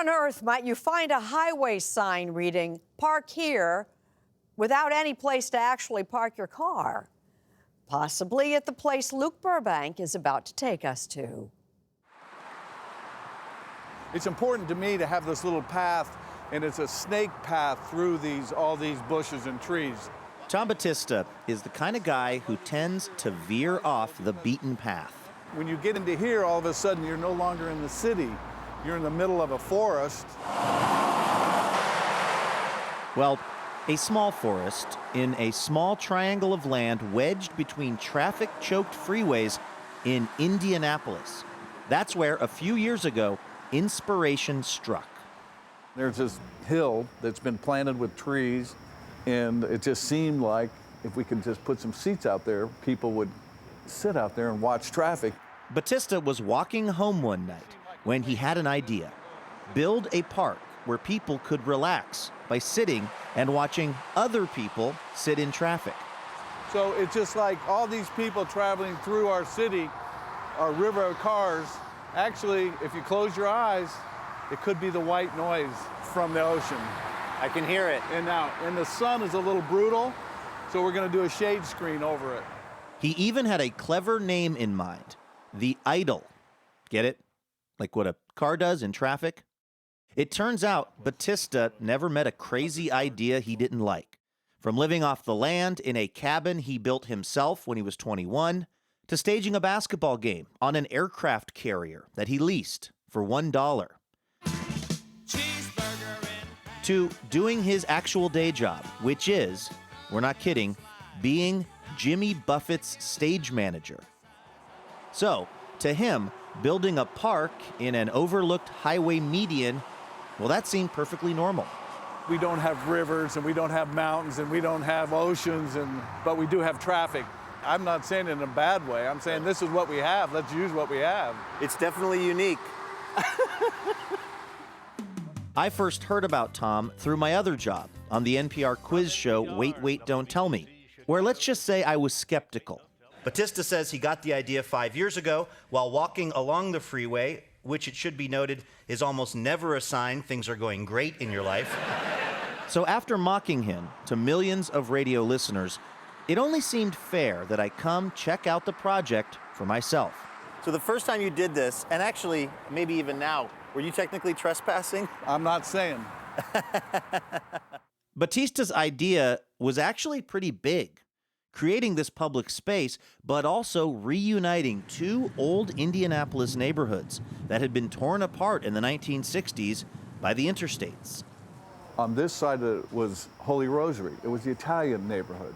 on earth might you find a highway sign reading, "Park here," without any place to actually park your car? Possibly at the place Luke Burbank is about to take us to. It's important to me to have this little path, and it's a snake path through all these bushes and trees. Tom Battista is the kind of guy who tends to veer off the beaten path. When you get into here, all of a sudden, you're no longer in the city. You're in the middle of a forest. Well, a small forest in a small triangle of land wedged between traffic-choked freeways in Indianapolis. That's where, a few years ago, inspiration struck. There's this hill that's been planted with trees, and it just seemed like if we could just put some seats out there, people would sit out there and watch traffic. Battista was walking home one night when he had an idea. Build a park where people could relax by sitting and watching other people sit in traffic. So it's just like all these people traveling through our city, our river of cars. Actually, if you close your eyes, it could be the white noise from the ocean. I can hear it. And the sun is a little brutal, so we're going to do a shade screen over it. He even had a clever name in mind, the Idle. Get it? Like what a car does in traffic? It turns out Battista never met a crazy idea he didn't like. From living off the land in a cabin he built himself when he was 21, to staging a basketball game on an aircraft carrier that he leased for $1. To doing his actual day job, which is, we're not kidding, being Jimmy Buffett's stage manager. So, to him, building a park in an overlooked highway median, well, that seemed perfectly normal. We don't have rivers, and we don't have mountains, and we don't have oceans, but we do have traffic. I'm not saying it in a bad way. I'm saying this is what we have. Let's use what we have. It's definitely unique. I first heard about Tom through my other job on the NPR quiz show Wait, Wait, Don't Tell Me, where let's just say I was skeptical. Battista says he got the idea 5 years ago while walking along the freeway, which it should be noted is almost never a sign things are going great in your life. So after mocking him to millions of radio listeners, it only seemed fair that I come check out the project for myself. So the first time you did this, and actually maybe even now, were you technically trespassing? I'm not saying. Battista's idea was actually pretty big, creating this public space, but also reuniting two old Indianapolis neighborhoods that had been torn apart in the 1960s by the interstates. On this side was Holy Rosary. It was the Italian neighborhood.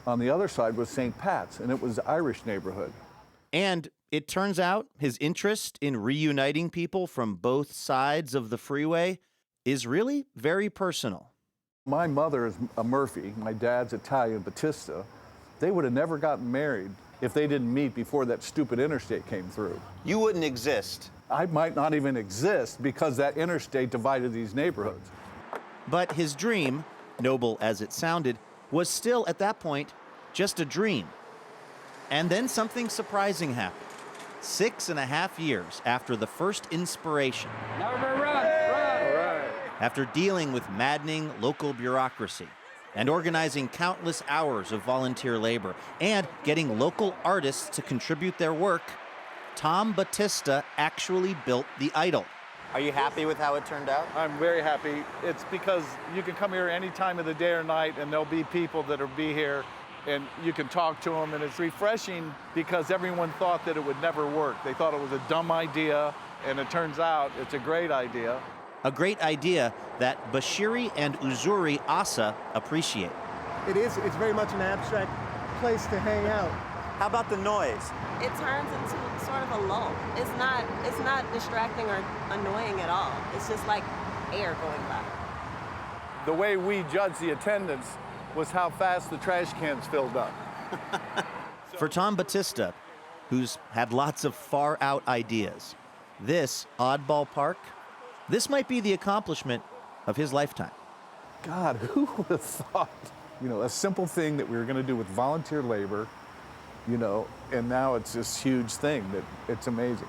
On the other side was St. Pat's, and it was the Irish neighborhood. And it turns out his interest in reuniting people from both sides of the freeway is really very personal. My mother is a Murphy. My dad's Italian, Battista. They would have never gotten married if they didn't meet before that stupid interstate came through. You wouldn't exist. I might not even exist because that interstate divided these neighborhoods. But his dream, noble as it sounded, was still at that point just a dream. And then something surprising happened. 6.5 years after the first inspiration. After dealing with maddening local bureaucracy and organizing countless hours of volunteer labor and getting local artists to contribute their work, Tom Battista actually built the Idle. Are you happy with how it turned out? I'm very happy. It's because you can come here any time of the day or night, and there'll be people that'll be here, and you can talk to them, and it's refreshing because everyone thought that it would never work. They thought it was a dumb idea, and it turns out it's a great idea. A great idea that Bashiri and Uzuri Asa appreciate. It's very much an abstract place to hang out. How about the noise? It turns into sort of a lull. It's not distracting or annoying at all. It's just like air going by. The way we judged the attendance was how fast the trash cans filled up. For Tom Battista, who's had lots of far-out ideas, this oddball park, this might be the accomplishment of his lifetime. God, who would have thought, a simple thing that we were going to do with volunteer labor, and now it's this huge thing that it's amazing.